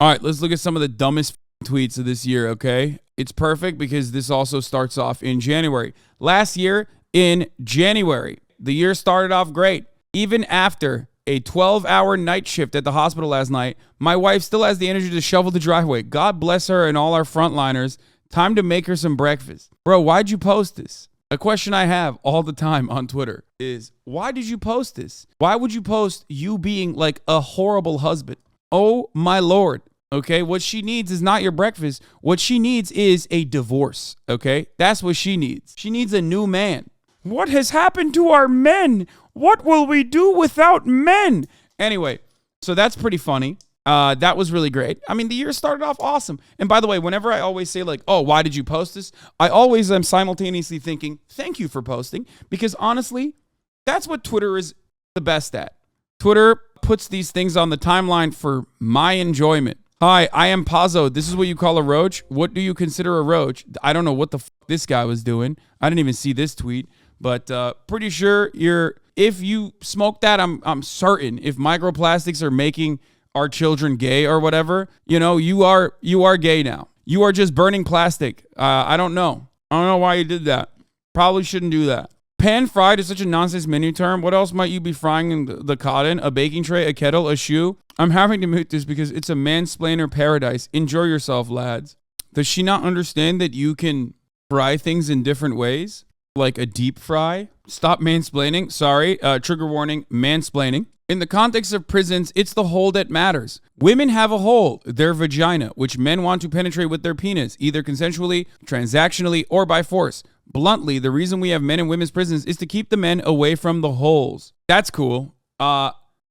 All right, let's look at some of the dumbest tweets of this year, okay? It's perfect because this also starts off in January. Last year, in January, the year started off great. Even after a 12-hour night shift at the hospital last night, my wife still has the energy to shovel the driveway. God bless her and all our frontliners. Time to make her some breakfast. Bro, why'd you post this? A question I have all the time on Twitter is, why did you post this? Why would you post you being like a horrible husband? Oh my Lord. Okay, what she needs is not your breakfast. What she needs is a divorce, okay? That's what she needs. She needs a new man. What has happened to our men? What will we do without men? Anyway, so that's pretty funny. That was really great. I mean, the year started off awesome. And by the way, whenever I always say like, oh, why did you post this? I always am simultaneously thinking, thank you for posting. Because honestly, that's what Twitter is the best at. Twitter puts these things on the timeline for my enjoyment. Hi, I am Pazzo. This is what you call a roach. What do you consider a roach? I don't know what the this guy was doing. I didn't even see this tweet, but pretty sure if you smoke that, I'm certain if microplastics are making our children gay or whatever, you are gay now. You are just burning plastic. I don't know. I don't know why you did that. Probably shouldn't do that. Pan fried is such a nonsense menu term. What else might you be frying in the cotton? A baking tray, a kettle, a shoe? I'm having to mute this because it's a mansplainer paradise. Enjoy yourself, lads. Does she not understand that you can fry things in different ways? Like a deep fry? Stop mansplaining. Sorry. Trigger warning. Mansplaining. In the context of prisons, it's the hole that matters. Women have a hole, their vagina, which men want to penetrate with their penis, either consensually, transactionally, or by force. Bluntly, the reason we have men in women's prisons is to keep the men away from the holes. That's cool.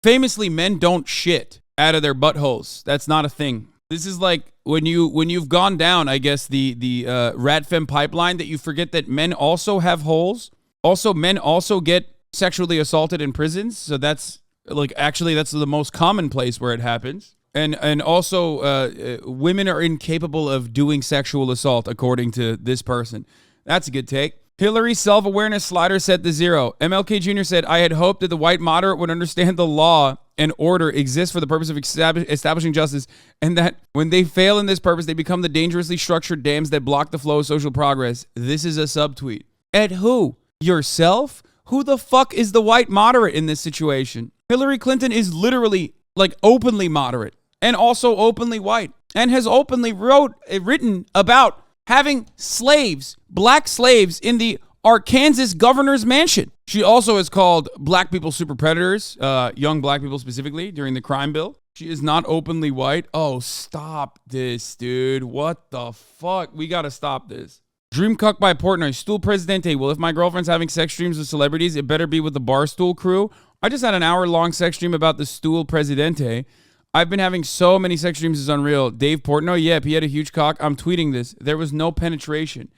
Famously, men don't shit out of their buttholes. That's not a thing. This is like when you've gone down, I guess, the rat fem pipeline, that you forget that men also have holes. Also, men also get sexually assaulted in prisons. So that's that's the most common place where it happens. And also, women are incapable of doing sexual assault, according to this person. That's a good take. Hillary's self-awareness slider set to 0. MLK Jr. said, I had hoped that the white moderate would understand the law and order exists for the purpose of establishing justice, and that when they fail in this purpose, they become the dangerously structured dams that block the flow of social progress. This is a subtweet. At who? Yourself? Who the fuck is the white moderate in this situation? Hillary Clinton is literally like openly moderate and also openly white, and has openly written about having slaves, black slaves, in the Arkansas governor's mansion. She also has called black people super predators, young black people specifically, during the crime bill. She is not openly white. Oh, stop this, dude. What the fuck? We gotta stop this. Dream cuck by Portnoy. Stool Presidente. Well, if my girlfriend's having sex dreams with celebrities, it better be with the Barstool crew. I just had an hour-long sex dream about the Stool Presidente. I've been having so many sex dreams, it's unreal. Dave Portnoy, yep, he had a huge cock. I'm tweeting this. There was no penetration.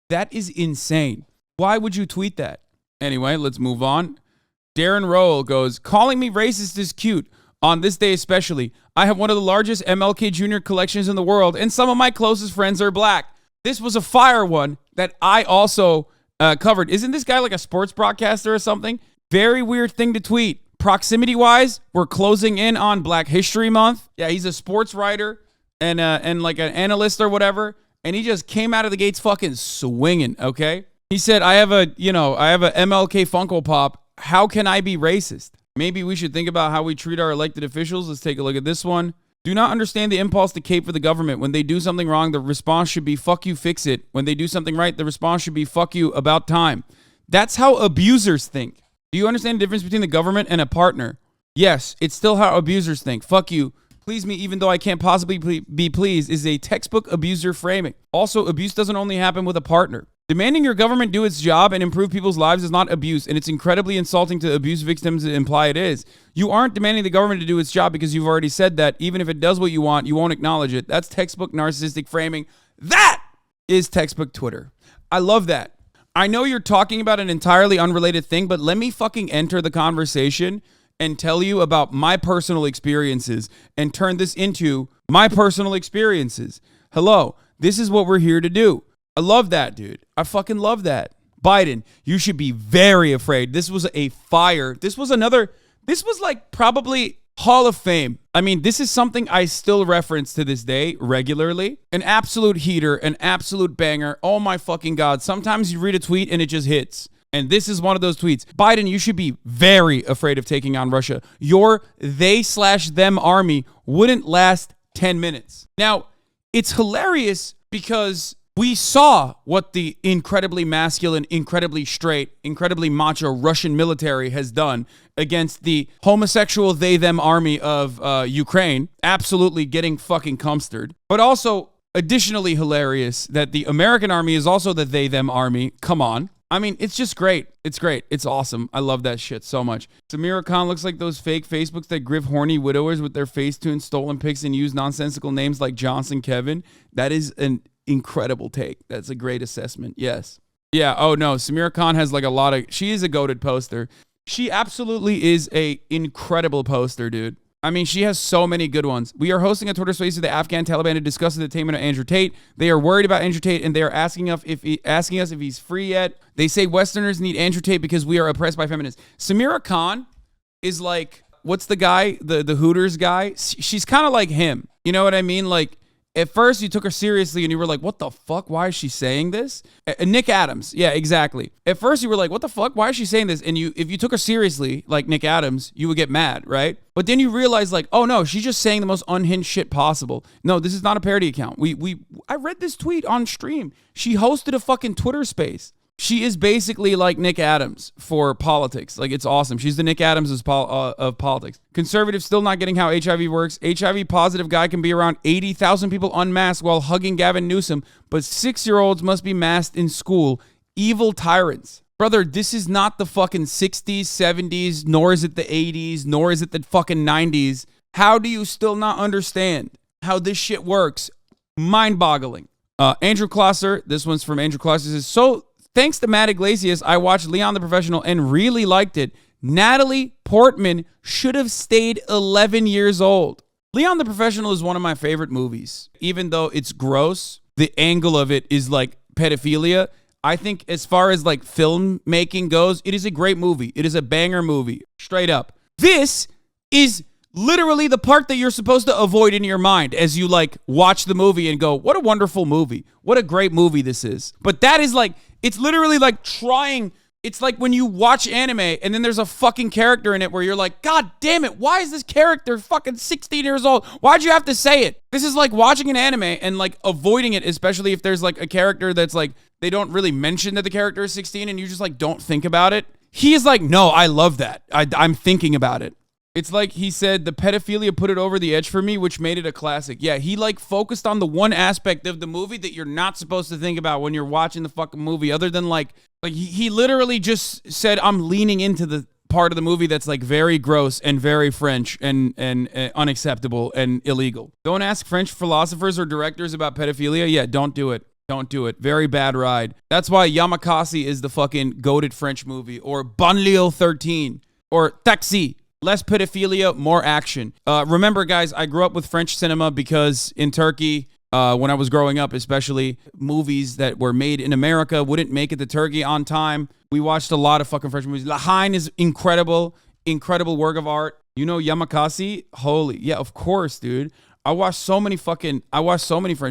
That is insane. Why would you tweet that? Anyway, let's move on. Darren Rowell goes, calling me racist is cute. On this day especially, I have one of the largest MLK Jr. collections in the world, and some of my closest friends are black. This was a fire one that I also covered. Isn't this guy like a sports broadcaster or something? Very weird thing to tweet. Proximity-wise, we're closing in on Black History Month. Yeah, he's a sports writer and like an analyst or whatever, and he just came out of the gates fucking swinging, okay? He said, I have a MLK Funko Pop. How can I be racist? Maybe we should think about how we treat our elected officials. Let's take a look at this one. Do not understand the impulse to cape for the government. When they do something wrong, the response should be, fuck you, fix it. When they do something right, the response should be, fuck you, about time. That's how abusers think. Do you understand the difference between the government and a partner? Yes, it's still how abusers think. Fuck you. Please me even though I can't possibly be pleased is a textbook abuser framing. Also, abuse doesn't only happen with a partner. Demanding your government do its job and improve people's lives is not abuse, and it's incredibly insulting to abuse victims to imply it is. You aren't demanding the government to do its job because you've already said that. Even if it does what you want, you won't acknowledge it. That's textbook narcissistic framing. That is textbook Twitter. I love that. I know you're talking about an entirely unrelated thing, but let me fucking enter the conversation and tell you about my personal experiences and turn this into my personal experiences. Hello, this is what we're here to do. I love that, dude. I fucking love that. Biden, you should be very afraid. This was a fire. This was like probably Hall of Fame. I mean, this is something I still reference to this day regularly. An absolute heater, an absolute banger. Oh my fucking God. Sometimes you read a tweet and it just hits. And this is one of those tweets. Biden, you should be very afraid of taking on Russia. Your they/them army wouldn't last 10 minutes. Now, it's hilarious because we saw what the incredibly masculine, incredibly straight, incredibly macho Russian military has done against the homosexual they/them army of Ukraine, absolutely getting fucking cumstered. But also, additionally hilarious that the American army is also the they/them army. Come on. I mean, it's just great. It's great. It's awesome. I love that shit so much. Samira Khan looks like those fake Facebooks that griff horny widowers with their Facetune stolen pics and use nonsensical names like Johnson Kevin. That is an incredible take. That's a great assessment. Yes. Yeah. Oh no. Samira Khan has like a lot of, she is a goated poster. She absolutely is a incredible poster, dude. I mean, she has so many good ones. We are hosting a Twitter space with the Afghan Taliban to discuss the detainment of Andrew Tate. They are worried about Andrew Tate and they are asking us if he's free yet. They say Westerners need Andrew Tate because we are oppressed by feminists. Samira Khan is like, what's the guy, the Hooters guy? She's kind of like him. You know what I mean? Like, at first, you took her seriously and you were like, what the fuck? Why is she saying this? Nick Adams. Yeah, exactly. At first, you were like, what the fuck? Why is she saying this? And if you took her seriously, like Nick Adams, you would get mad, right? But then you realize, like, oh no, she's just saying the most unhinged shit possible. No, this is not a parody account. I read this tweet on stream. She hosted a fucking Twitter space. She is basically like Nick Adams for politics. Like, it's awesome. She's the Nick Adams of politics. Conservatives still not getting how HIV works. HIV positive guy can be around 80,000 people unmasked while hugging Gavin Newsom, but 6-year-olds must be masked in school. Evil tyrants. Brother, this is not the fucking 60s, 70s, nor is it the 80s, nor is it the fucking 90s. How do you still not understand how this shit works? Mind-boggling. Andrew Klosser, this one's from Andrew Klosser, says, so thanks to Matt Iglesias, I watched Leon the Professional and really liked it. Natalie Portman should have stayed 11 years old. Leon the Professional is one of my favorite movies. Even though it's gross, the angle of it is like pedophilia. I think as far as like filmmaking goes, it is a great movie. It is a banger movie. Straight up. This is literally the part that you're supposed to avoid in your mind as you like watch the movie and go, what a wonderful movie. What a great movie this is. But that is like, it's literally like trying, it's like when you watch anime and then there's a fucking character in it where you're like, God damn it, why is this character fucking 16 years old? Why'd you have to say it? This is like watching an anime and like avoiding it, especially if there's like a character that's like, they don't really mention that the character is 16 and you just like don't think about it. He is like, no, I love that. I'm thinking about it. It's like he said, the pedophilia put it over the edge for me, which made it a classic. Yeah, he like focused on the one aspect of the movie that you're not supposed to think about when you're watching the fucking movie, other than like he literally just said, I'm leaning into the part of the movie that's like very gross and very French and unacceptable and illegal. Don't ask French philosophers or directors about pedophilia. Yeah, don't do it. Don't do it. Very bad ride. That's why Yamakasi is the fucking goated French movie, or Banlieue 13, or Taxi. Less pedophilia, more action. Remember, guys, I grew up with French cinema because in Turkey, when I was growing up, especially, movies that were made in America wouldn't make it to Turkey on time. We watched a lot of fucking French movies. La Haine is incredible, incredible work of art. You know Yamakasi? Holy, yeah, of course, dude. I watched so many French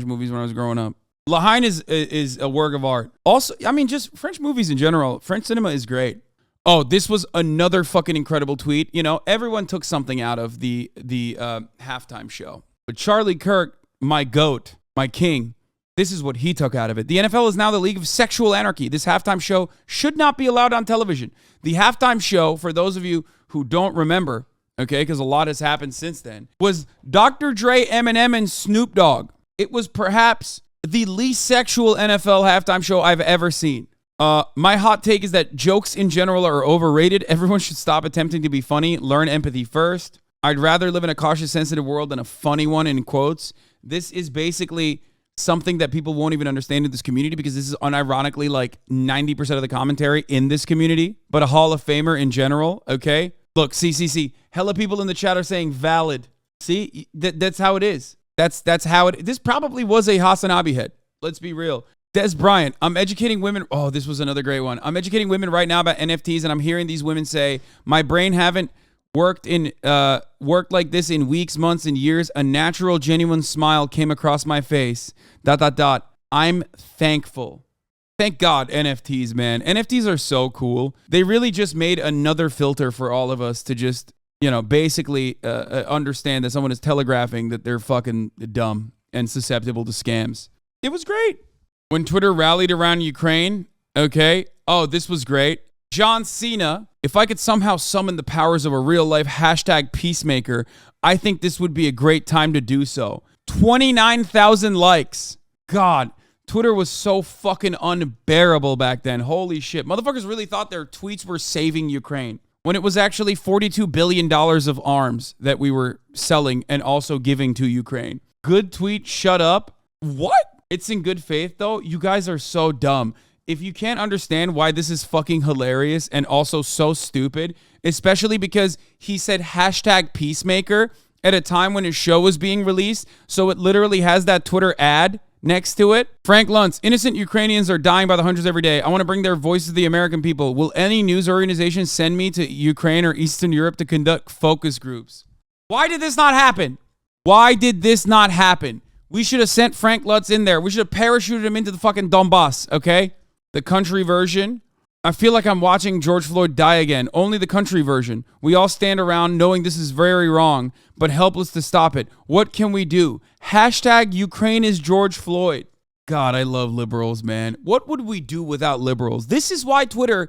movies when I was growing up. La Haine is a work of art. Also, I mean, just French movies in general. French cinema is great. Oh, this was another fucking incredible tweet. You know, everyone took something out of the halftime show. But Charlie Kirk, my goat, my king, this is what he took out of it. The NFL is now the league of sexual anarchy. This halftime show should not be allowed on television. The halftime show, for those of you who don't remember, okay, because a lot has happened since then, was Dr. Dre, Eminem, and Snoop Dogg. It was perhaps the least sexual NFL halftime show I've ever seen. My hot take is that jokes in general are overrated. Everyone should stop attempting to be funny. Learn empathy first. I'd rather live in a cautious, sensitive world than a funny one, in quotes. This is basically something that people won't even understand in this community because this is unironically like 90% of the commentary in this community, but a Hall of Famer in general, okay? Look, see. Hella people in the chat are saying valid. See, that's how it is. That's how it, this probably was a HasanAbi head. Let's be real. Des Bryant, I'm educating women. Oh, this was another great one. I'm educating women right now about NFTs, and I'm hearing these women say, my brain haven't Worked like this in weeks, months, and years. A natural, genuine smile came across my face. ... I'm thankful. Thank God, NFTs, man. NFTs are so cool. They really just made another filter for all of us to just, basically understand that someone is telegraphing that they're fucking dumb and susceptible to scams. It was great. When Twitter rallied around Ukraine, okay. Oh, this was great. John Cena, if I could somehow summon the powers of a real-life hashtag peacemaker, I think this would be a great time to do so. 29,000 likes. God, Twitter was so fucking unbearable back then. Holy shit. Motherfuckers really thought their tweets were saving Ukraine when it was actually $42 billion of arms that we were selling and also giving to Ukraine. Good tweet, shut up. What? It's in good faith, though. You guys are so dumb. If you can't understand why this is fucking hilarious and also so stupid, especially because he said hashtag peacemaker at a time when his show was being released, so it literally has that Twitter ad next to it. Frank Luntz, innocent Ukrainians are dying by the hundreds every day. I want to bring their voices to the American people. Will any news organization send me to Ukraine or Eastern Europe to conduct focus groups? Why did this not happen? Why did this not happen? We should have sent Frank Luntz in there. We should have parachuted him into the fucking Donbass, okay? The country version. I feel like I'm watching George Floyd die again. Only the country version. We all stand around knowing this is very wrong, but helpless to stop it. What can we do? Hashtag Ukraine is George Floyd. God, I love liberals, man. What would we do without liberals? This is why Twitter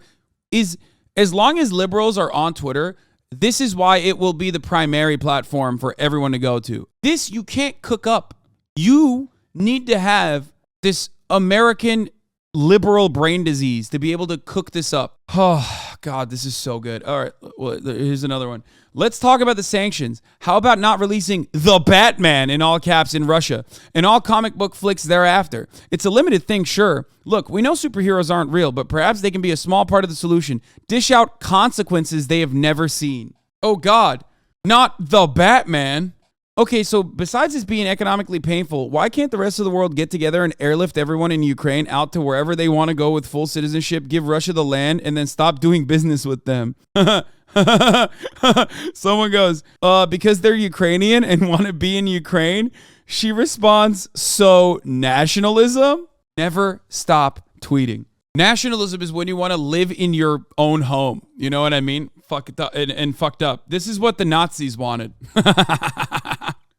is, as long as liberals are on Twitter, this is why it will be the primary platform for everyone to go to. This you can't cook up. You need to have this American liberal brain disease to be able to cook this up. Oh, God, this is so good. All right, well, here's another one. Let's talk about the sanctions. How about not releasing The Batman in all caps in Russia and all comic book flicks thereafter? It's a limited thing, sure. Look, we know superheroes aren't real, but perhaps they can be a small part of the solution. Dish out consequences they have never seen. Oh, God, not The Batman. Okay, so besides this being economically painful, why can't the rest of the world get together and airlift everyone in Ukraine out to wherever they want to go with full citizenship, give Russia the land, and then stop doing business with them? Someone goes, because they're Ukrainian and want to be in Ukraine? She responds, so nationalism? Never stop tweeting. Nationalism is when you want to live in your own home. You know what I mean? Fuck it up and fucked up. This is what the Nazis wanted.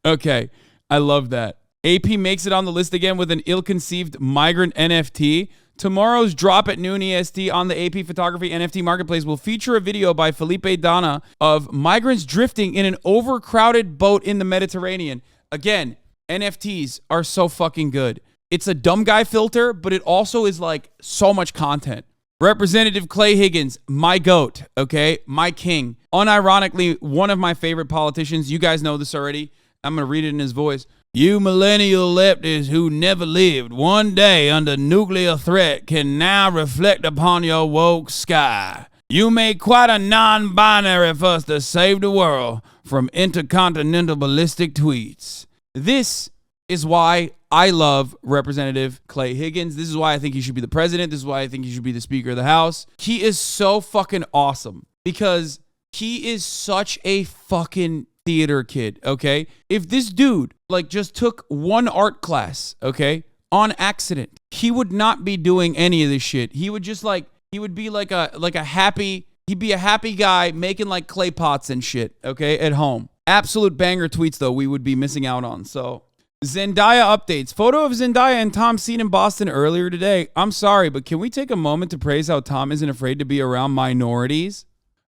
Okay, I love that. AP makes it on the list again with an ill-conceived migrant NFT. Tomorrow's drop at noon EST on the AP Photography NFT Marketplace will feature a video by Felipe Dana of migrants drifting in an overcrowded boat in the Mediterranean. Again, NFTs are so fucking good. It's a dumb guy filter, but it also is like so much content. Representative Clay Higgins, my goat, okay? My king. Unironically, one of my favorite politicians. You guys know this already. I'm going to read it in his voice. You millennial leftists who never lived one day under nuclear threat can now reflect upon your woke sky. You made quite a non-binary fuss to save the world from intercontinental ballistic tweets. This is why I love Representative Clay Higgins. This is why I think he should be the president. This is why I think he should be the Speaker of the House. He is so fucking awesome because he is such a fucking theater kid, okay? If this dude like just took one art class, okay, on accident, he would not be doing any of this shit. He would just like, he would be like a happy, he'd be a happy guy making like clay pots and shit, okay, at home. Absolute banger tweets though we would be missing out on. So Zendaya updates. Photo of Zendaya and Tom seen in Boston earlier today. I'm sorry, but can we take a moment to praise how Tom isn't afraid to be around minorities?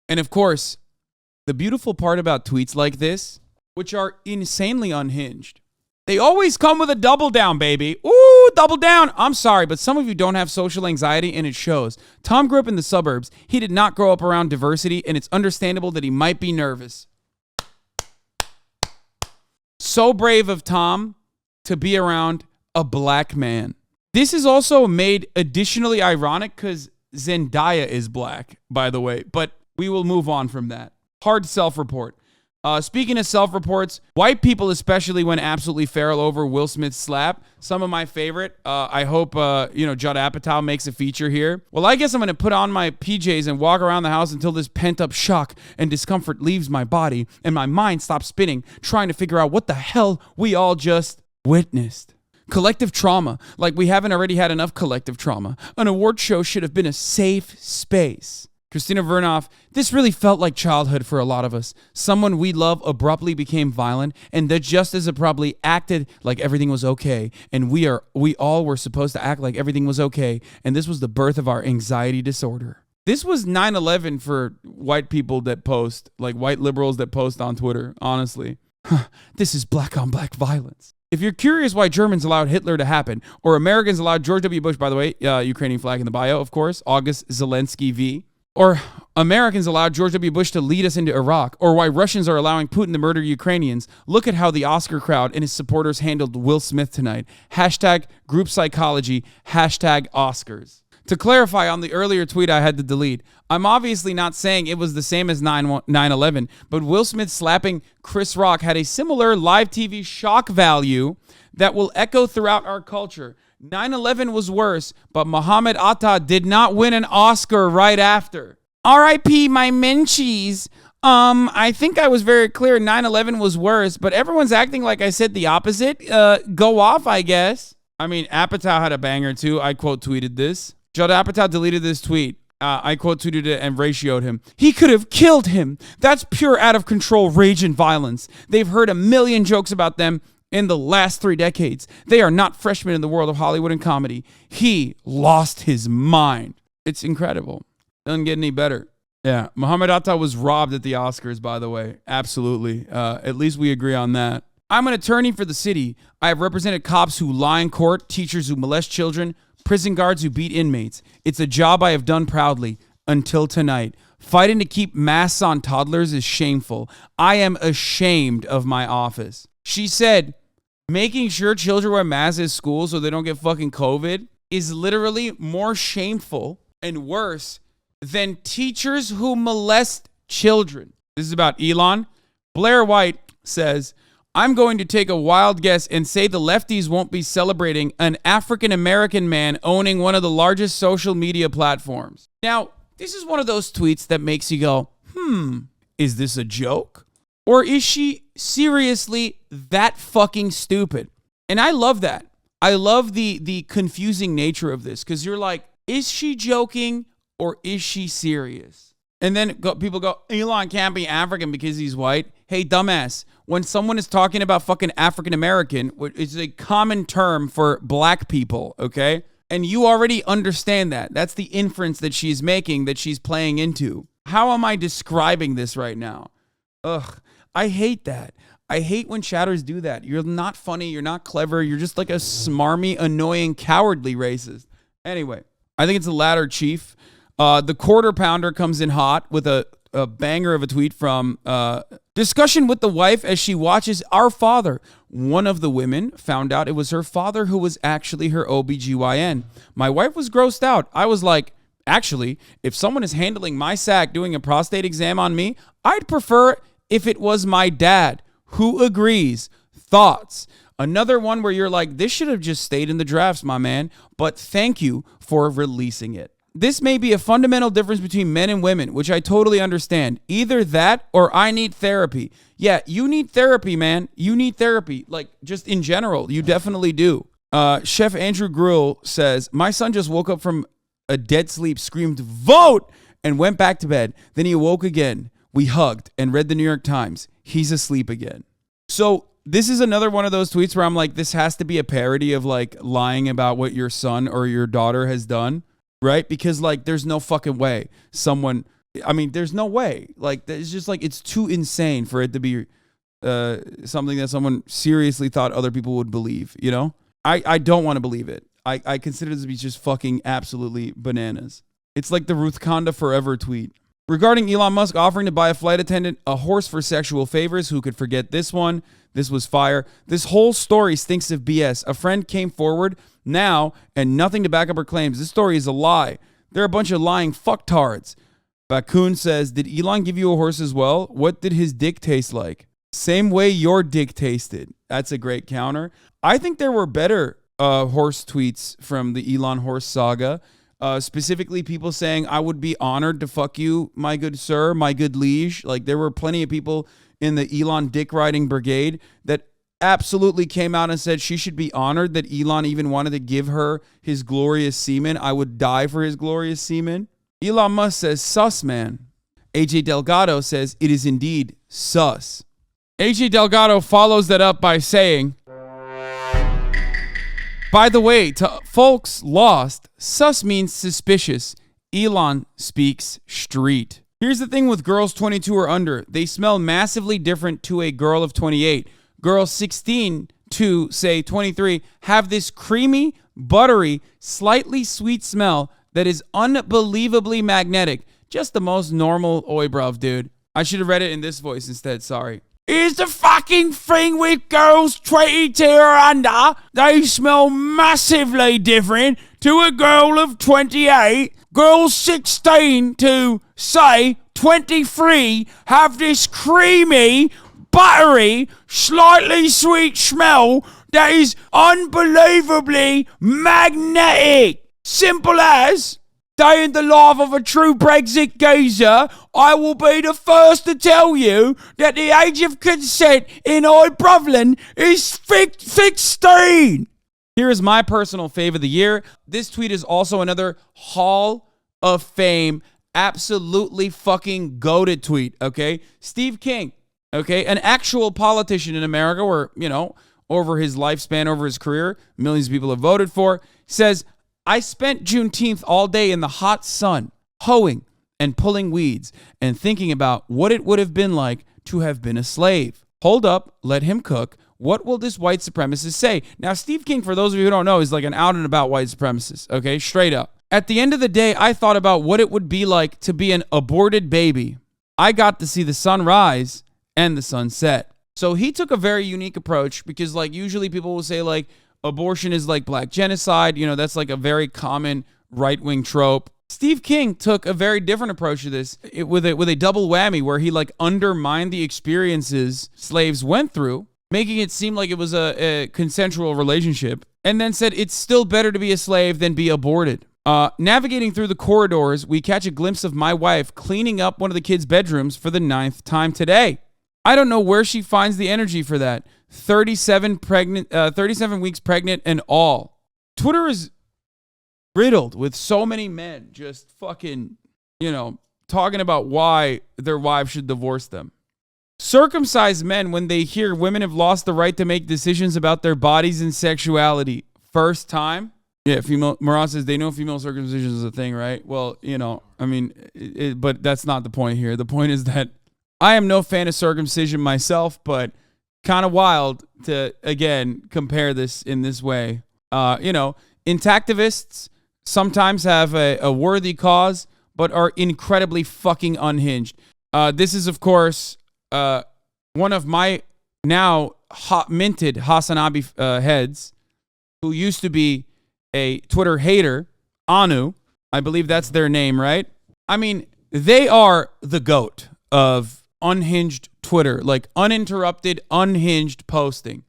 And of course, the beautiful part about tweets like this, which are insanely unhinged, they always come with a double down, baby. Ooh, double down. I'm sorry, but some of you don't have social anxiety, and it shows. Tom grew up in the suburbs. He did not grow up around diversity, and it's understandable that he might be nervous. So brave of Tom to be around a black man. This is also made additionally ironic because Zendaya is black, by the way, but we will move on from that. Hard self-report. Speaking of self-reports, white people especially went absolutely feral over Will Smith's slap. Some of my favorite. I hope, Judd Apatow makes a feature here. Well, I guess I'm going to put on my PJs and walk around the house until this pent-up shock and discomfort leaves my body and my mind stops spinning, trying to figure out what the hell we all just witnessed. Collective trauma, like we haven't already had enough collective trauma. An award show should have been a safe space. Christina Vernoff, this really felt like childhood for a lot of us. Someone we love abruptly became violent, and that just as abruptly acted like everything was okay. And we all were supposed to act like everything was okay. And this was the birth of our anxiety disorder. This was 9/11 for white people that post, like white liberals that post on Twitter, honestly. This is black on black violence. If you're curious why Germans allowed Hitler to happen, or Americans allowed George W. Bush, by the way, Ukrainian flag in the bio, of course, August Zelensky V., or Americans allowed George W. Bush to lead us into Iraq, or why Russians are allowing Putin to murder Ukrainians, look at how the Oscar crowd and his supporters handled Will Smith tonight. Hashtag group psychology, hashtag Oscars. To clarify on the earlier tweet I had to delete, I'm obviously not saying it was the same as 9/11, but Will Smith slapping Chris Rock had a similar live TV shock value that will echo throughout our culture. 9/11 was worse, but Muhammad Atta did not win an Oscar right after. R.I.P. my Menchies. I think I was very clear 9/11 was worse, but everyone's acting like I said the opposite. Go off, I guess. I mean, Apatow had a banger too. I quote tweeted this. Judd Apatow deleted this tweet. I quote tweeted it and ratioed him. He could have killed him. That's pure out of control rage and violence. They've heard a million jokes about them in the last 3 decades. They are not freshmen in the world of Hollywood and comedy. He lost his mind. It's incredible. Doesn't get any better. Yeah, Muhammad Atta was robbed at the Oscars, by the way. Absolutely. At least we agree on that. I'm an attorney for the city. I have represented cops who lie in court, teachers who molest children, prison guards who beat inmates. It's a job I have done proudly until tonight. Fighting to keep masks on toddlers is shameful. I am ashamed of my office. She said, making sure children wear masks at school so they don't get fucking COVID is literally more shameful and worse than teachers who molest children. This is about Elon. Blair White says, I'm going to take a wild guess and say the lefties won't be celebrating an African-American man owning one of the largest social media platforms. Now, this is one of those tweets that makes you go, is this a joke? Or is she seriously that fucking stupid? And I love that. I love the confusing nature of this because you're like, is she joking or is she serious? And then people go, Elon can't be African because he's white. Hey, dumbass, when someone is talking about fucking African American, which is a common term for black people, okay? And you already understand that. That's the inference that she's making, that she's playing into. How am I describing this right now? Ugh, I hate that. I hate when chatters do that. You're not funny. You're not clever. You're just like a smarmy, annoying, cowardly racist. Anyway, I think it's the latter, Chief. The quarter pounder comes in hot with a banger of a tweet from discussion with the wife as she watches Our Father. One of the women found out it was her father who was actually her OBGYN. My wife was grossed out. I was like, actually, if someone is handling my sac doing a prostate exam on me, I'd prefer if it was my dad. Who agrees? Thoughts? Another one where you're like, this should have just stayed in the drafts, my man, but thank you for releasing it. This may be a fundamental difference between men and women, which I totally understand. Either that or I need therapy. Yeah, you need therapy, man. You need therapy. Like, just in general, you definitely do. Chef Andrew Gruel says, my son just woke up from a dead sleep, screamed, vote, and went back to bed. Then he awoke again. We hugged and read the New York Times. He's asleep again. So this is another one of those tweets where I'm like, this has to be a parody of like lying about what your son or your daughter has done. Right? Because, like, there's no fucking way there's no way. Like, it's just, like, it's too insane for it to be something that someone seriously thought other people would believe, you know? I don't want to believe it. I consider this to be just fucking absolutely bananas. It's like the Ruth Conda Forever tweet. Regarding Elon Musk offering to buy a flight attendant a horse for sexual favors, who could forget this one? This was fire. This whole story stinks of BS. A friend came forward now and nothing to back up her claims. This story is a lie. They're a bunch of lying fucktards. Bakun says, did Elon give you a horse as well? What did his dick taste like? Same way your dick tasted. That's a great counter. I think there were better horse tweets from the Elon horse saga. Specifically, people saying, I would be honored to fuck you, my good sir, my good liege. Like, there were plenty of people in the Elon dick riding brigade that absolutely came out and said she should be honored that Elon even wanted to give her his glorious semen. I would die for his glorious semen. Elon Musk says, sus, man. AJ Delgado says, it is indeed sus. AJ Delgado follows that up by saying, by the way, to folks lost, sus means suspicious. Elon speaks street. Here's the thing with girls 22 or under. They smell massively different to a girl of 28. Girls 16 to, say, 23 have this creamy, buttery, slightly sweet smell that is unbelievably magnetic. Just the most normal oi bruv, dude. I should have read it in this voice instead, sorry. Here's the fucking thing with girls 22 or under. They smell massively different to a girl of 28. Girls 16 to, say, 23 have this creamy, buttery, slightly sweet smell that is unbelievably magnetic. Simple as, day in the life of a true Brexit geezer, I will be the first to tell you that the age of consent in Bruvlin is 16. Here is my personal fave of the year. This tweet is also another Hall of Fame, absolutely fucking goated tweet, okay? Steve King, okay? An actual politician in America where, you know, over his lifespan, over his career, millions of people have voted for, says, I spent Juneteenth all day in the hot sun, hoeing and pulling weeds and thinking about what it would have been like to have been a slave. Hold up, let him cook. What will this white supremacist say? Now, Steve King, for those of you who don't know, is like an out and about white supremacist, okay? Straight up. At the end of the day, I thought about what it would be like to be an aborted baby. I got to see the sun rise and the sun set. So he took a very unique approach because, like, usually people will say, like, abortion is like black genocide. You know, that's like a very common right-wing trope. Steve King took a very different approach to this with a double whammy where he like undermined the experiences slaves went through, making it seem like it was a consensual relationship, and then said it's still better to be a slave than be aborted. Navigating through the corridors, we catch a glimpse of my wife cleaning up one of the kids' bedrooms for the 9th time today. I don't know where she finds the energy for that. 37 weeks pregnant and all. Twitter is riddled with so many men just fucking, you know, talking about why their wives should divorce them. Circumcised men, when they hear women have lost the right to make decisions about their bodies and sexuality. First time? Yeah, Moran says they know female circumcision is a thing, right? Well, you know, I mean, but that's not the point here. The point is that I am no fan of circumcision myself, but kind of wild to, again, compare this in this way. You know, intactivists sometimes have a worthy cause, but are incredibly fucking unhinged. This is, of course, one of my now minted HasanAbi heads, who used to be a Twitter hater, Anu. I believe that's their name, right? I mean, they are the GOAT of unhinged Twitter, like uninterrupted, unhinged posting.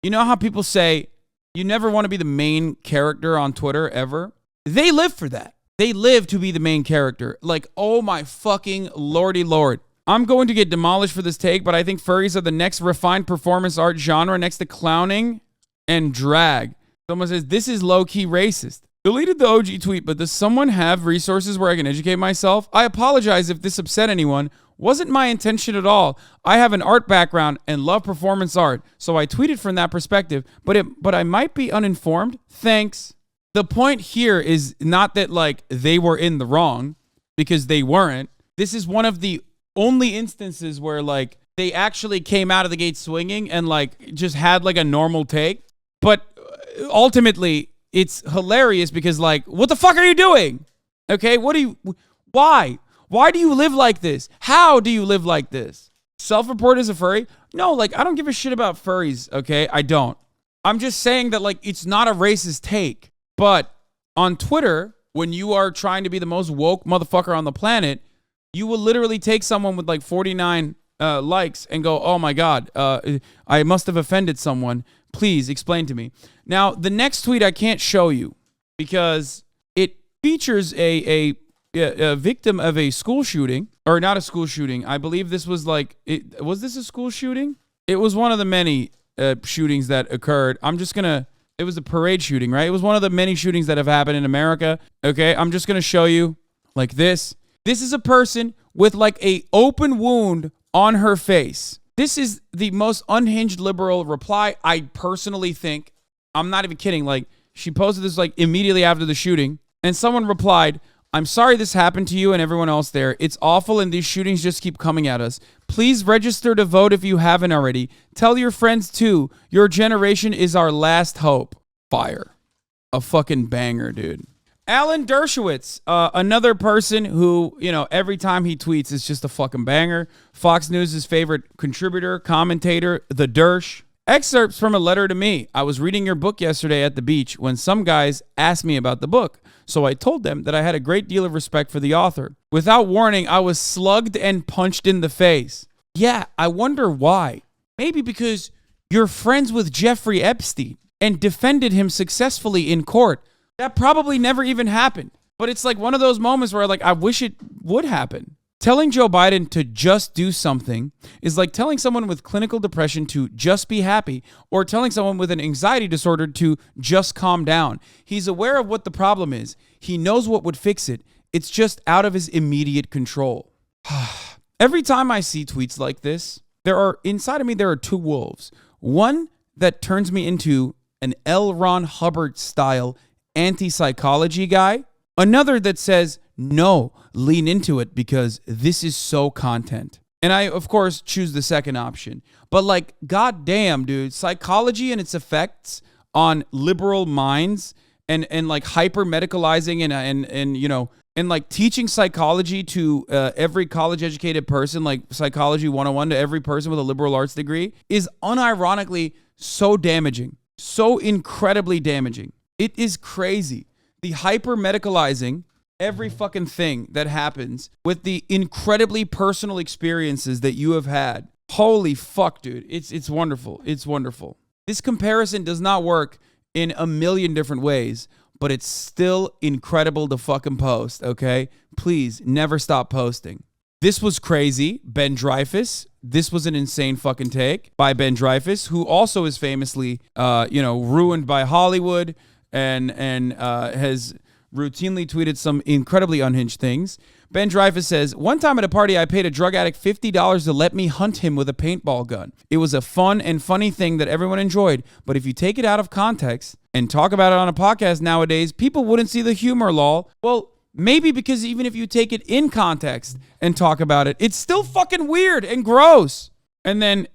You know how people say you never want to be the main character on Twitter ever? They live for that. They live to be the main character. Like, oh my fucking lordy lord. I'm going to get demolished for this take, but I think furries are the next refined performance art genre next to clowning and drag. Someone says, this is low-key racist. Deleted the OG tweet, but does someone have resources where I can educate myself? I apologize if this upset anyone. Wasn't my intention at all. I have an art background and love performance art, so I tweeted from that perspective, but I might be uninformed. Thanks. The point here is not that, like, they were in the wrong, because they weren't. This is one of the only instances where, like, they actually came out of the gate swinging and, like, just had, like, a normal take. But ultimately, it's hilarious because, like, what the fuck are you doing? Okay, why? Why do you live like this? How do you live like this? Self-report as a furry? No, like, I don't give a shit about furries, okay? I don't. I'm just saying that, like, it's not a racist take. But on Twitter, when you are trying to be the most woke motherfucker on the planet, You will literally take someone with like 49 likes and go, oh my God, I must have offended someone. Please explain to me. Now, the next tweet I can't show you because it features a victim of a school shooting, or not a school shooting. I believe this was was this a school shooting? It was one of the many shootings that occurred. It was a parade shooting, right? It was one of the many shootings that have happened in America. Okay, I'm just going to show you like this. This is a person with like a open wound on her face. This is the most unhinged liberal reply, I personally think. I'm not even kidding. Like, she posted this like immediately after the shooting, and someone replied, I'm sorry this happened to you and everyone else there. It's awful and these shootings just keep coming at us. Please register to vote if you haven't already. Tell your friends too. Your generation is our last hope. Fire. A fucking banger, dude. Alan Dershowitz, another person who, every time he tweets, it's just a fucking banger. Fox News' favorite contributor, commentator, the Dersh. Excerpts from a letter to me. I was reading your book yesterday at the beach when some guys asked me about the book. So I told them that I had a great deal of respect for the author. Without warning, I was slugged and punched in the face. Yeah, I wonder why. Maybe because you're friends with Jeffrey Epstein and defended him successfully in court. That probably never even happened. But it's like one of those moments where I wish it would happen. Telling Joe Biden to just do something is like telling someone with clinical depression to just be happy, or telling someone with an anxiety disorder to just calm down. He's aware of what the problem is. He knows what would fix it. It's just out of his immediate control. Every time I see tweets like this, inside of me, there are two wolves. One that turns me into an L. Ron Hubbard style anti-psychology guy. Another that says, no, lean into it because this is so content. And I, of course, choose the second option. But goddamn, dude, psychology and its effects on liberal minds and hyper medicalizing and teaching psychology to every college educated person, like psychology 101 to every person with a liberal arts degree, is unironically so damaging, so incredibly damaging. It is crazy. The hyper medicalizing every fucking thing that happens with the incredibly personal experiences that you have had. Holy fuck, dude. It's wonderful. It's wonderful. This comparison does not work in a million different ways, but it's still incredible to fucking post, okay? Please never stop posting. This was crazy. Ben Dreyfuss. This was an insane fucking take by Ben Dreyfuss, who also is famously, ruined by Hollywood and has routinely tweeted some incredibly unhinged things. Ben Dreyfuss says, one time at a party, I paid a drug addict $50 to let me hunt him with a paintball gun. It was a fun and funny thing that everyone enjoyed, but if you take it out of context and talk about it on a podcast nowadays, people wouldn't see the humor, lol. Well, maybe because even if you take it in context and talk about it, it's still fucking weird and gross. And then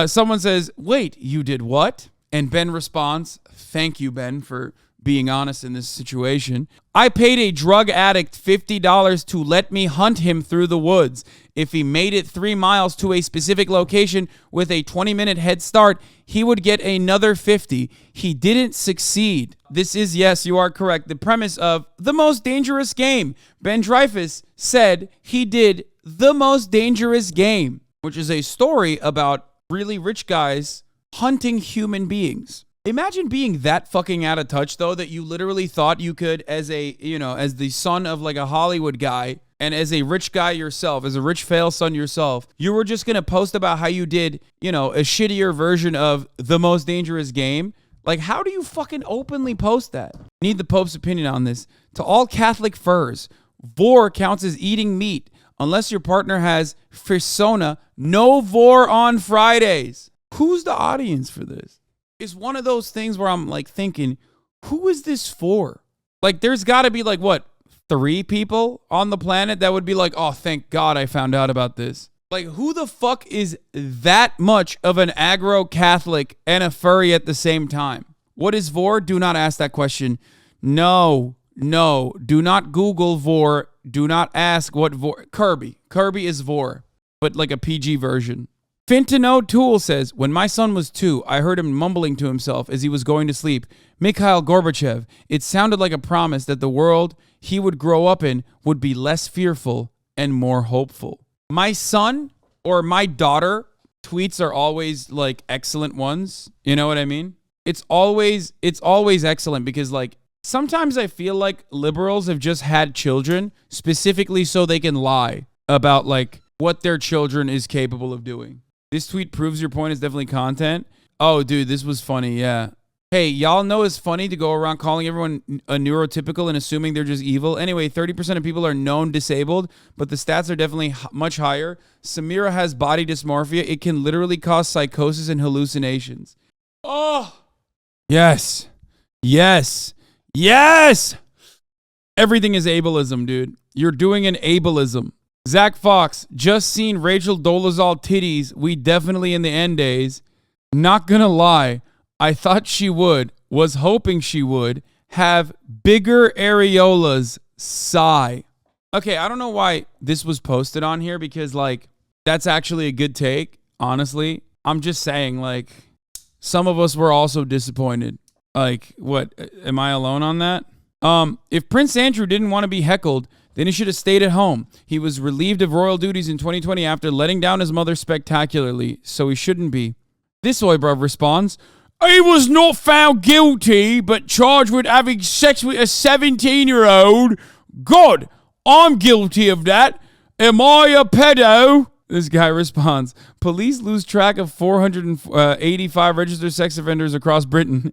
someone says, wait, you did what? And Ben responds, thank you, Ben, for being honest in this situation. I paid a drug addict $50 to let me hunt him through the woods. If he made it 3 miles to a specific location with a 20-minute head start, he would get another $50. He didn't succeed. This is, yes, you are correct, the premise of The Most Dangerous Game. Ben Dreyfuss said he did The Most Dangerous Game, which is a story about really rich guys hunting human beings. Imagine being that fucking out of touch, though, that you literally thought you could, as the son of a Hollywood guy and as a rich guy yourself, as a rich fail son yourself, you were just going to post about how you did, a shittier version of The Most Dangerous Game. How do you fucking openly post that? Need the Pope's opinion on this. To all Catholic furs, vor counts as eating meat. Unless your partner has persona, no vor on Fridays. Who's the audience for this? It's one of those things where I'm thinking, who is this for? There's got to be 3 people on the planet that would be oh, thank God I found out about this. Who the fuck is that much of an aggro Catholic and a furry at the same time? What is vor? Do not ask that question. No, do not Google vor. Do not ask what vor. Kirby is vor, but a PG version. Fintano Tool says, when my son was 2, I heard him mumbling to himself as he was going to sleep, Mikhail Gorbachev. It sounded like a promise that the world he would grow up in would be less fearful and more hopeful. My son or my daughter tweets are always like excellent ones. You know what I mean? It's always excellent because like sometimes I feel like liberals have just had children specifically so they can lie about like what their children is capable of doing. This tweet proves your point is definitely content. Oh, dude, this was funny. Yeah. Hey, y'all know it's funny to go around calling everyone a neurotypical and assuming they're just evil. Anyway, 30% of people are known disabled, but the stats are definitely much higher. Samira has body dysmorphia. It can literally cause psychosis and hallucinations. Oh, yes. Yes. Yes. Everything is ableism, dude. You're doing an ableism. Zach Fox, just seen Rachel Dolezal titties. We definitely in the end days. Not gonna lie, I thought she was hoping she would have bigger areolas. Sigh. Okay, I don't know why this was posted on here because like that's actually a good take, honestly. I'm just saying like some of us were also disappointed. Like what, am I alone on that? If Prince Andrew didn't want to be heckled, then he should have stayed at home. He was relieved of royal duties in 2020 after letting down his mother spectacularly, so he shouldn't be. This Oybruv responds, he was not found guilty, but charged with having sex with a 17-year-old. God, I'm guilty of that. Am I a pedo? This guy responds, police lose track of 485 registered sex offenders across Britain,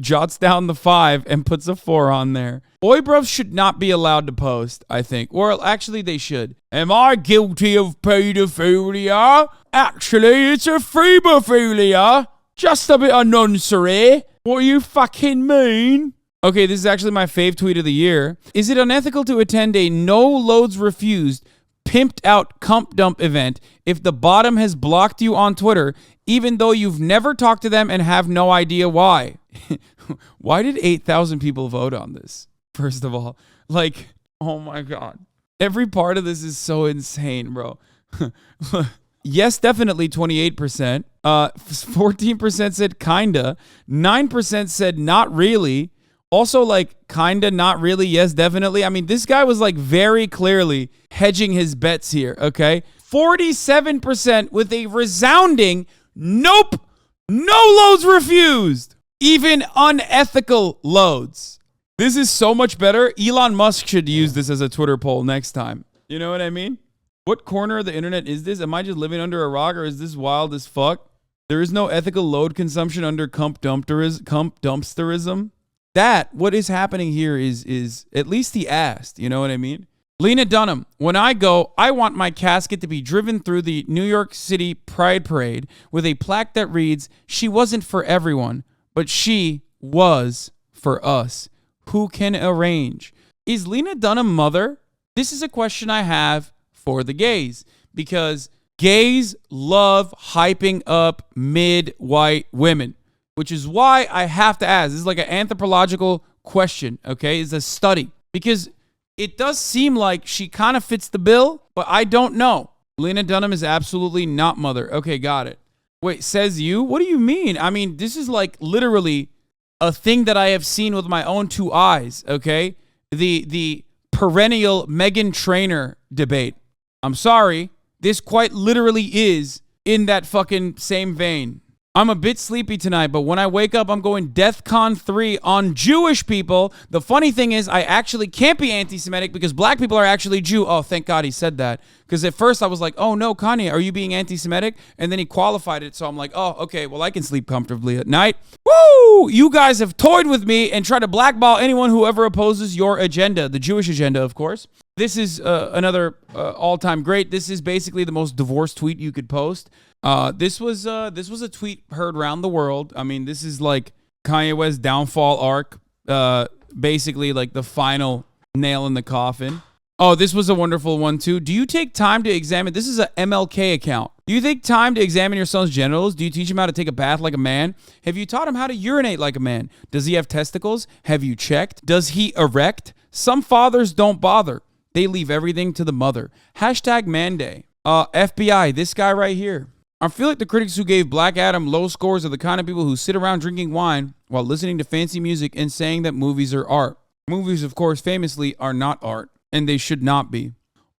jots down the 5 and puts a 4 on there. Oybruv should not be allowed to post, I think. Or actually they should. Am I guilty of pedophilia? Actually, it's a phrebophilia. Just a bit of nonsense. What you fucking mean? Okay, this is actually my fave tweet of the year. Is it unethical to attend a no loads refused pimped out comp dump event if the bottom has blocked you on Twitter, even though you've never talked to them and have no idea why? Why did 8,000 people vote on this? First of all, like, oh my God. Every part of this is so insane, bro. Yes, definitely 28%. 14% said kinda. 9% said not really. Also, like, kinda, not really, yes, definitely. I mean, this guy was, like, very clearly hedging his bets here, okay? 47% with a resounding nope, no loads refused. Even unethical loads. This is so much better. Elon Musk should use this as a Twitter poll next time. You know what I mean? What corner of the internet is this? Am I just living under a rock or is this wild as fuck? There is no ethical load consumption under comp dumpsterism. That, what is happening here is at least he asked, you know what I mean? Lena Dunham, when I go, I want my casket to be driven through the New York City Pride Parade with a plaque that reads, she wasn't for everyone, but she was for us. Who can arrange? Is Lena Dunham mother? This is a question I have for the gays because gays love hyping up mid-white women. Which is why I have to ask. This is like an anthropological question, okay? It's a study. Because it does seem like she kind of fits the bill, but I don't know. Lena Dunham is absolutely not mother. Okay, got it. Wait, says you? What do you mean? I mean, this is like literally a thing that I have seen with my own 2 eyes, okay? The perennial Meghan Trainor debate. I'm sorry. This quite literally is in that fucking same vein. I'm a bit sleepy tonight, but when I wake up, I'm going DEFCON 3 on Jewish people. The funny thing is, I actually can't be anti-Semitic because black people are actually Jew. Oh, thank God he said that. Because at first I was like, oh no, Kanye, are you being anti-Semitic? And then he qualified it, so I'm like, oh, okay, well, I can sleep comfortably at night. Woo! You guys have toyed with me and tried to blackball anyone who ever opposes your agenda, the Jewish agenda, of course. This is another all-time great. This is basically the most divorced tweet you could post. This was a tweet heard around the world. I mean, this is like Kanye West's downfall arc, basically like the final nail in the coffin. Oh, this was a wonderful one too. Do you take time to examine? This is a MLK account. Do you take time to examine your son's genitals? Do you teach him how to take a bath like a man? Have you taught him how to urinate like a man? Does he have testicles? Have you checked? Does he erect? Some fathers don't bother. They leave everything to the mother. Hashtag man day. FBI, this guy right here. I feel like the critics who gave Black Adam low scores are the kind of people who sit around drinking wine while listening to fancy music and saying that movies are art. Movies, of course, famously are not art, and they should not be.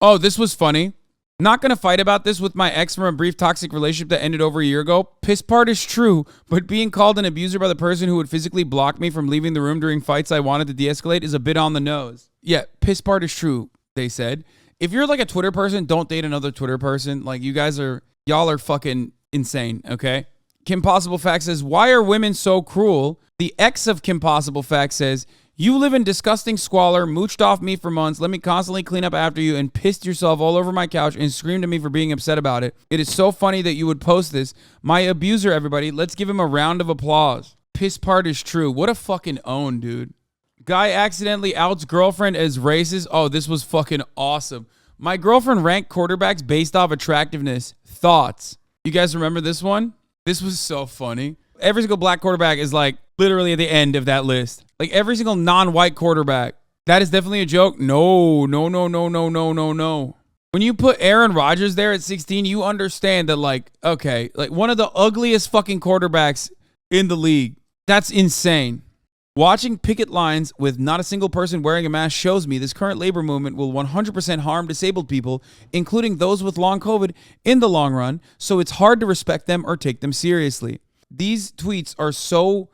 Oh, this was funny. Not gonna fight about this with my ex from a brief toxic relationship that ended over a year ago. Piss part is true, but being called an abuser by the person who would physically block me from leaving the room during fights I wanted to de-escalate is a bit on the nose. Yeah, piss part is true, they said. If you're like a Twitter person, don't date another Twitter person. Like y'all are fucking insane, okay? Kim Possible Fact says, why are women so cruel? The ex of Kim Possible Fact says, you live in disgusting squalor, mooched off me for months, let me constantly clean up after you, and pissed yourself all over my couch and screamed at me for being upset about it. It is so funny that you would post this. My abuser, everybody. Let's give him a round of applause. Piss part is true. What a fucking own, dude. Guy accidentally outs girlfriend as racist. Oh, this was fucking awesome. My girlfriend ranked quarterbacks based off attractiveness. Thoughts? You guys remember this one? This was so funny. Every single black quarterback is like literally at the end of that list. Like every single non-white quarterback. That is definitely a joke. No. When you put Aaron Rodgers there at 16, you understand that like, okay, like one of the ugliest fucking quarterbacks in the league. That's insane. Watching picket lines with not a single person wearing a mask shows me this current labor movement will 100% harm disabled people, including those with long COVID, in the long run, so it's hard to respect them or take them seriously. These tweets are so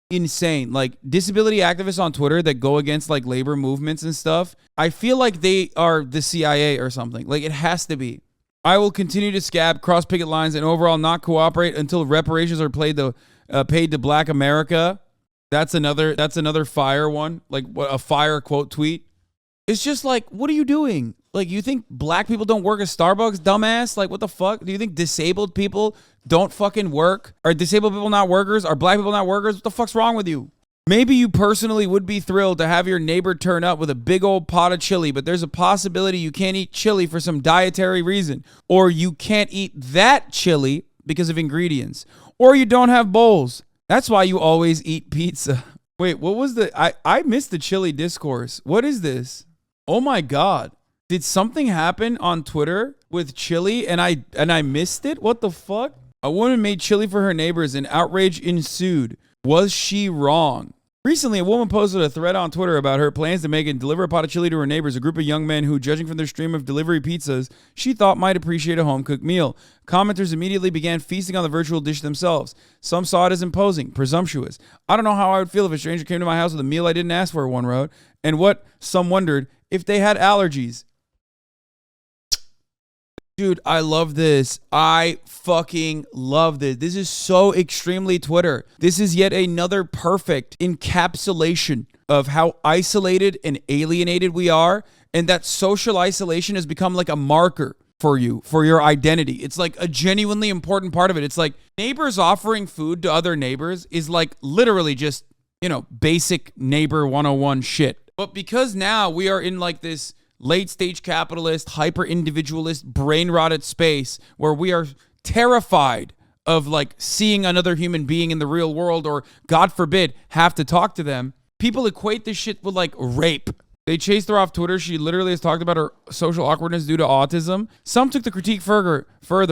insane. Like disability activists on Twitter that go against like labor movements and stuff, I feel like they are the CIA or something. Like it has to be. I will continue to scab, cross picket lines, and overall not cooperate until reparations are paid to Black America. That's another fire one, like a fire quote tweet. It's just like, what are you doing? Like, you think black people don't work at Starbucks, dumbass? Like, what the fuck? Do you think disabled people don't fucking work? Are disabled people not workers? Are black people not workers? What the fuck's wrong with you? Maybe you personally would be thrilled to have your neighbor turn up with a big old pot of chili, but there's a possibility you can't eat chili for some dietary reason, or you can't eat that chili because of ingredients, or you don't have bowls. That's why you always eat pizza. Wait, what was I missed the chili discourse. What is this? Oh my God. Did something happen on Twitter with chili and I missed it? What the fuck? A woman made chili for her neighbors and outrage ensued. Was she wrong? Recently, a woman posted a thread on Twitter about her plans to make and deliver a pot of chili to her neighbors, a group of young men who, judging from their stream of delivery pizzas, she thought might appreciate a home-cooked meal. Commenters immediately began feasting on the virtual dish themselves. Some saw it as imposing, presumptuous. I don't know how I would feel if a stranger came to my house with a meal I didn't ask for, one wrote. And what, some wondered, if they had allergies. Dude, I love this. I fucking love this. This is so extremely Twitter. This is yet another perfect encapsulation of how isolated and alienated we are, and that social isolation has become like a marker for you, for your identity. It's like a genuinely important part of it. It's like neighbors offering food to other neighbors is like literally just, basic neighbor 101 shit. But because now we are in like this late stage capitalist, hyper individualist, brain rotted space where we are terrified of like seeing another human being in the real world, or God forbid, have to talk to them. People equate this shit with like rape. They chased her off Twitter. She literally has talked about her social awkwardness due to autism. Some took the critique further.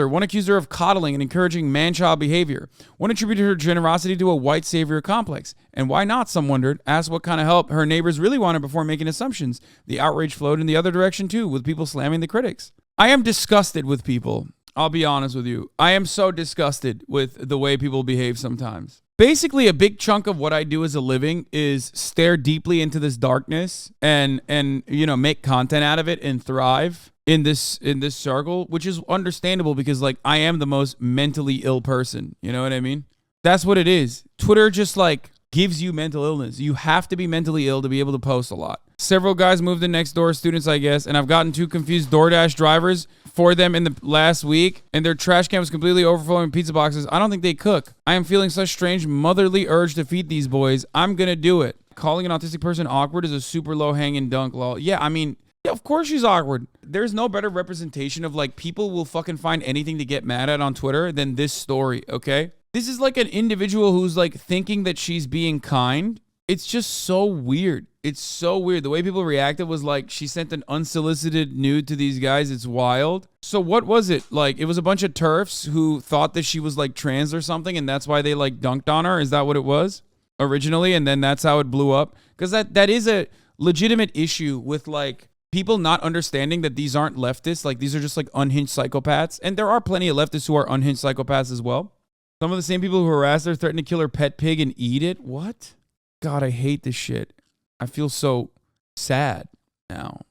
One accused her of coddling and encouraging man-child behavior. One attributed her generosity to a white savior complex. And why not, some wondered, asked what kind of help her neighbors really wanted before making assumptions. The outrage flowed in the other direction too, with people slamming the critics. I am disgusted with people. I'll be honest with you. I am so disgusted with the way people behave sometimes. Basically, a big chunk of what I do as a living is stare deeply into this darkness and make content out of it and thrive in this circle, which is understandable because like I am the most mentally ill person. You know what I mean? That's what it is. Twitter just like gives you mental illness. You have to be mentally ill to be able to post a lot. Several guys moved in next door, students, I guess, and I've gotten two confused DoorDash drivers for them in the last week, and their trash can was completely overflowing with pizza boxes. I don't think they cook. I am feeling such strange motherly urge to feed these boys. I'm gonna do it. Calling an autistic person awkward is a super low hanging dunk, lol. Yeah, I mean, yeah, of course she's awkward. There's no better representation of like people will fucking find anything to get mad at on Twitter than this story, okay? This is like an individual who's like thinking that she's being kind. It's just so weird. It's so weird. The way people reacted was like she sent an unsolicited nude to these guys. It's wild. So what was it? Like it was a bunch of TERFs who thought that she was like trans or something, and that's why they like dunked on her. Is that what it was originally? And then that's how it blew up? Because that is a legitimate issue with like people not understanding that these aren't leftists. Like, these are just like unhinged psychopaths. And there are plenty of leftists who are unhinged psychopaths as well. Some of the same people who harass her, threaten to kill her pet pig and eat it. What? God, I hate this shit. I feel so sad now.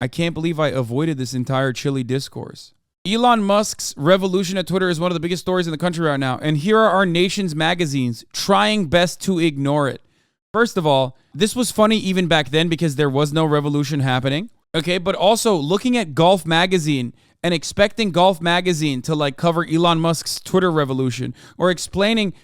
I can't believe I avoided this entire chilly discourse. Elon Musk's revolution at Twitter is one of the biggest stories in the country right now. And here are our nation's magazines trying best to ignore it. First of all, this was funny even back then because there was no revolution happening. Okay, but also looking at Golf Magazine and expecting Golf Magazine to like cover Elon Musk's Twitter revolution, or expecting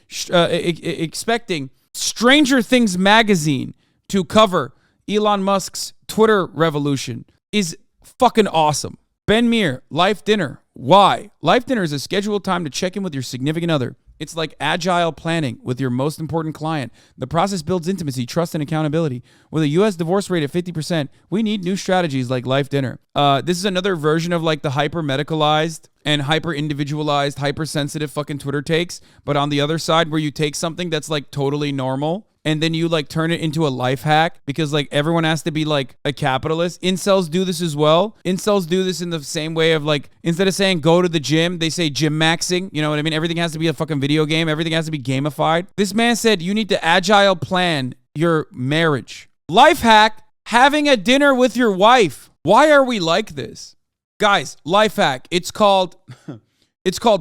Stranger Things Magazine to cover Elon Musk's Twitter revolution is fucking awesome. Ben Meir, Life Dinner. Why? Life Dinner is a scheduled time to check in with your significant other. It's like agile planning with your most important client. The process builds intimacy, trust, and accountability. With a U.S. divorce rate of 50%, we need new strategies like Life Dinner. This is another version of like the hyper-medicalized and hyper-individualized, hypersensitive fucking Twitter takes. But on the other side, where you take something that's like totally normal and then you like turn it into a life hack because like everyone has to be like a capitalist. Incels do this as well. Incels do this in the same way of like, instead of saying go to the gym, they say gym maxing. You know what I mean? Everything has to be a fucking video game. Everything has to be gamified. This man said you need to agile plan your marriage. Life hack, having a dinner with your wife. Why are we like this? Guys, life hack. It's called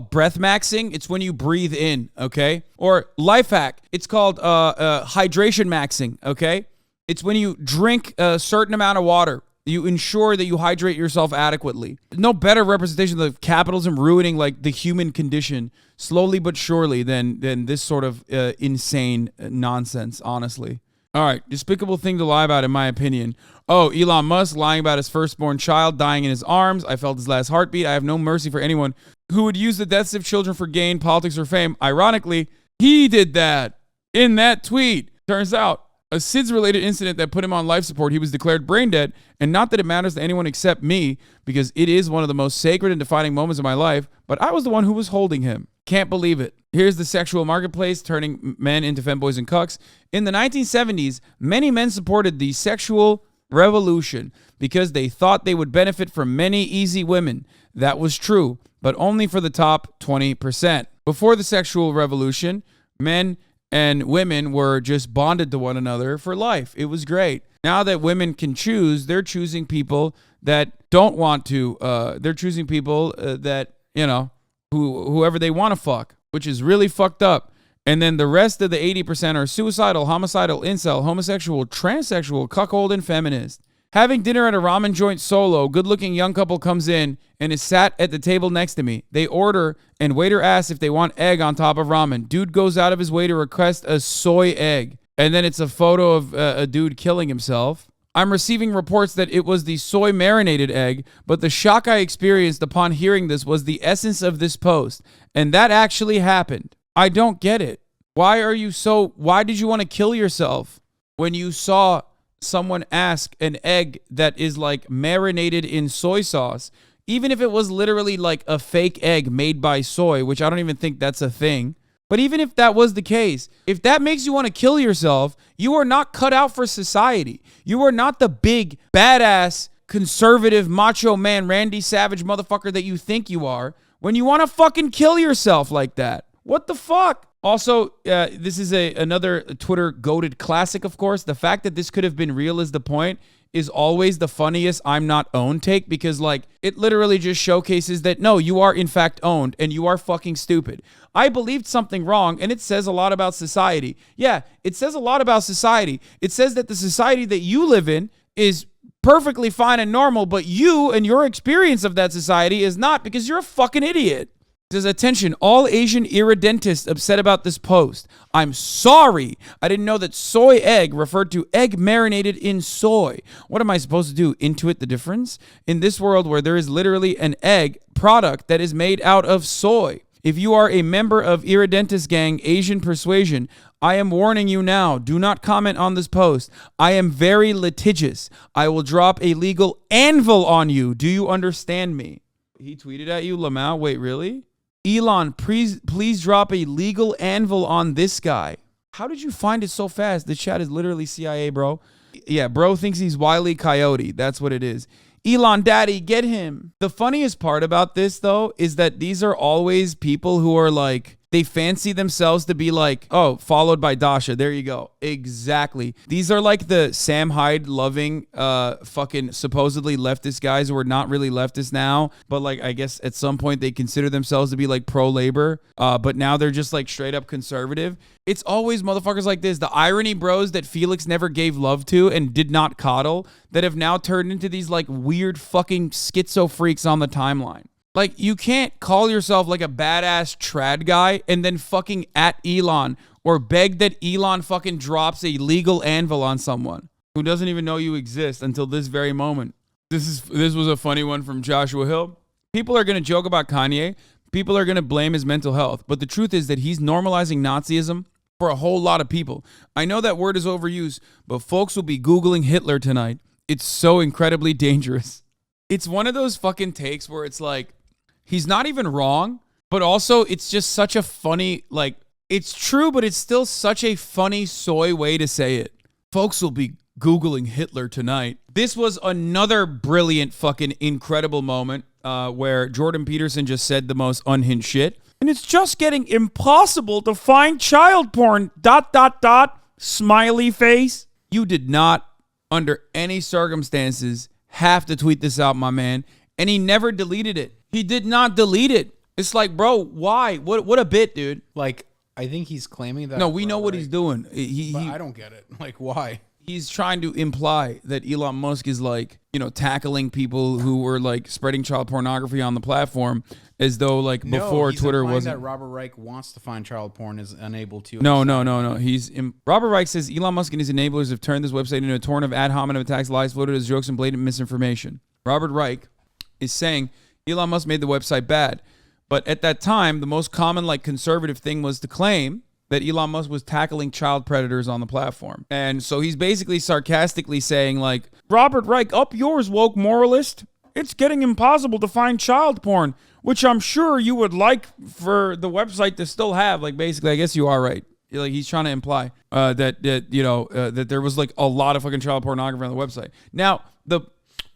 breath maxing. It's when you breathe in, okay? Or life hack. It's called hydration maxing, okay? It's when you drink a certain amount of water. You ensure that you hydrate yourself adequately. No better representation of capitalism ruining like the human condition slowly but surely than this sort of insane nonsense, honestly. All right, despicable thing to lie about, in my opinion. Oh, Elon Musk lying about his firstborn child dying in his arms. I felt his last heartbeat. I have no mercy for anyone who would use the deaths of children for gain, politics, or fame. Ironically, he did that in that tweet. Turns out, a SIDS-related incident that put him on life support, he was declared brain dead, and not that it matters to anyone except me, because it is one of the most sacred and defining moments of my life, but I was the one who was holding him. Can't believe it. Here's the sexual marketplace turning men into femboys and cucks. In the 1970s, many men supported the sexual revolution because they thought they would benefit from many easy women. That was true, but only for the top 20%. Before the sexual revolution, men and women were just bonded to one another for life. It was great. Now that women can choose, they're choosing people that don't want to. They're choosing people that, you know, whoever they want to fuck, which is really fucked up. And then the rest of the 80% are suicidal, homicidal, incel, homosexual, transsexual, cuckold, and feminist. Having dinner at a ramen joint solo, good-looking young couple comes in and is sat at the table next to me. They order, and waiter asks if they want egg on top of ramen. Dude goes out of his way to request a soy egg. And then it's a photo of a dude killing himself. I'm receiving reports that it was the soy marinated egg, but the shock I experienced upon hearing this was the essence of this post. And that actually happened. I don't get it. Why did you want to kill yourself when you saw someone ask an egg that is like marinated in soy sauce, even if it was literally like a fake egg made by soy, which I don't even think that's a thing. But even if that was the case, if that makes you want to kill yourself, you are not cut out for society. You are not the big, badass, conservative, macho man, Randy Savage motherfucker that you think you are when you want to fucking kill yourself like that. What the fuck? Also, this is another Twitter goated classic, of course. The fact that this could have been real is the point is always the funniest I'm not owned take, because like it literally just showcases that no, you are in fact owned and you are fucking stupid. I believed something wrong and it says a lot about society. Yeah, it says a lot about society. It says that the society that you live in is perfectly fine and normal, but you and your experience of that society is not, because you're a fucking idiot. Says, attention, all Asian irredentists upset about this post. I'm sorry. I didn't know that soy egg referred to egg marinated in soy. What am I supposed to do? Intuit the difference? In this world where there is literally an egg product that is made out of soy. If you are a member of irredentist gang Asian persuasion, I am warning you now. Do not comment on this post. I am very litigious. I will drop a legal anvil on you. Do you understand me? He tweeted at you, Lamau. Wait, really? Elon, please drop a legal anvil on this guy. How did you find it so fast? The chat is literally CIA, bro. bro thinks he's Wile E. Coyote. That's what it is. Elon daddy, get him. The funniest part about this, though, is that these are always people who are like, they fancy themselves to be like, oh, followed by Dasha. There you go. Exactly. These are like the Sam Hyde loving fucking supposedly leftist guys who are not really leftist now. But like, I guess at some point they consider themselves to be like pro-labor. But now they're just like straight up conservative. It's always motherfuckers like this. The irony bros that Felix never gave love to and did not coddle that have now turned into these like weird fucking schizo freaks on the timeline. Like, you can't call yourself like a badass trad guy and then fucking at Elon or beg that Elon fucking drops a legal anvil on someone who doesn't even know you exist until this very moment. This was a funny one from Joshua Hill. People are going to joke about Kanye. People are going to blame his mental health. But the truth is that he's normalizing Nazism for a whole lot of people. I know that word is overused, but folks will be Googling Hitler tonight. It's so incredibly dangerous. It's one of those fucking takes where it's like, he's not even wrong, but also it's just such a funny, like, it's true, but it's still such a funny soy way to say it. Folks will be Googling Hitler tonight. This was another brilliant fucking incredible moment where Jordan Peterson just said the most unhinged shit. And it's just getting impossible to find child porn, ... smiley face. You did not, under any circumstances, have to tweet this out, my man. And he never deleted it. He did not delete it. It's like, bro, why? What a bit, dude. Like, I think he's claiming that. No, we know what he's doing. But I don't get it. Like, why? He's trying to imply that Elon Musk is like, you know, tackling people who were like spreading child pornography on the platform as though like before Twitter wasn't. That Robert Reich wants to find child porn is unable to. No. Robert Reich says Elon Musk and his enablers have turned this website into a torrent of ad hominem attacks, lies, floated as jokes, and blatant misinformation. Robert Reich is saying Elon Musk made the website bad. But at that time, the most common like conservative thing was to claim that Elon Musk was tackling child predators on the platform. And so he's basically sarcastically saying like, Robert Reich, up yours, woke moralist. It's getting impossible to find child porn, which I'm sure you would like for the website to still have. Like, basically, I guess you are right. Like, he's trying to imply that there was like a lot of fucking child pornography on the website. Now,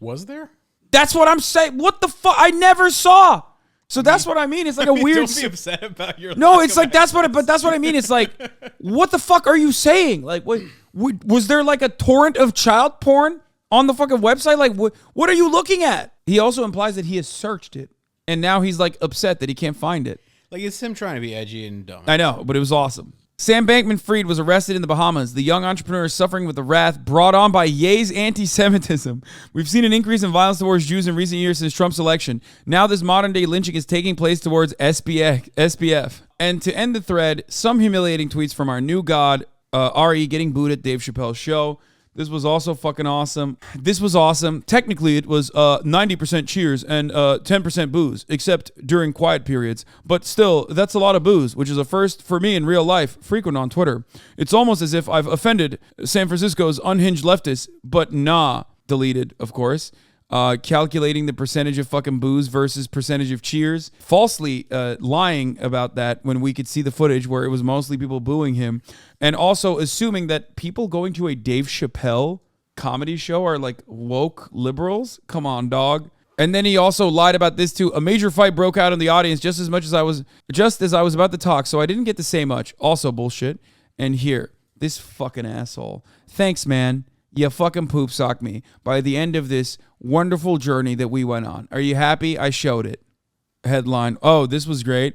was there? That's what I'm saying. What the fuck? I never saw. So that's what I mean. It's like a weird. Don't be upset about your. No, it's like that's what I mean. It's like, what the fuck are you saying? Like, what was there like a torrent of child porn on the fucking website? Like, what are you looking at? He also implies that he has searched it, and now he's like upset that he can't find it. Like, it's him trying to be edgy and dumb. I know, but it was awesome. Sam Bankman-Fried was arrested in the Bahamas. The young entrepreneur is suffering with the wrath brought on by Ye's anti-Semitism. We've seen an increase in violence towards Jews in recent years since Trump's election. Now this modern-day lynching is taking place towards SBF. And to end the thread, some humiliating tweets from our new god, RE getting booed at Dave Chappelle's show. This was also fucking awesome. This was awesome. Technically, it was 90% cheers and 10% booze, except during quiet periods. But still, that's a lot of booze, which is a first for me in real life, frequent on Twitter. It's almost as if I've offended San Francisco's unhinged leftists, but nah, deleted, of course. Calculating the percentage of fucking booze versus percentage of cheers. Falsely lying about that when we could see the footage where it was mostly people booing him. And also assuming that people going to a Dave Chappelle comedy show are like woke liberals. Come on, dog. And then he also lied about this too. A major fight broke out in the audience just as I was about to talk, so I didn't get to say much. Also bullshit. And here, this fucking asshole. Thanks, man. You fucking poop sock me by the end of this wonderful journey that we went on. Are you happy? I showed it. Headline. Oh, this was great.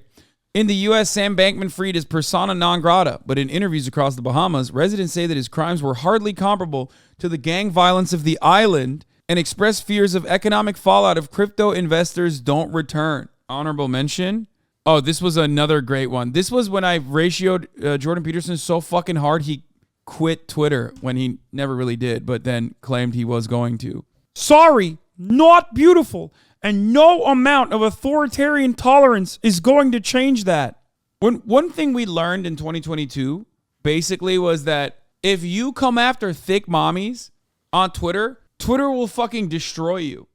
In the U.S., Sam Bankman-Fried is persona non grata, but in interviews across the Bahamas, residents say that his crimes were hardly comparable to the gang violence of the island and express fears of economic fallout if crypto investors don't return. Honorable mention. Oh, this was another great one. This was when I ratioed Jordan Peterson so fucking hard he quit Twitter when he never really did, but then claimed he was going to. Sorry, not beautiful. And no amount of authoritarian tolerance is going to change that. One thing we learned in 2022 basically was that if you come after thick mommies on Twitter, Twitter will fucking destroy you.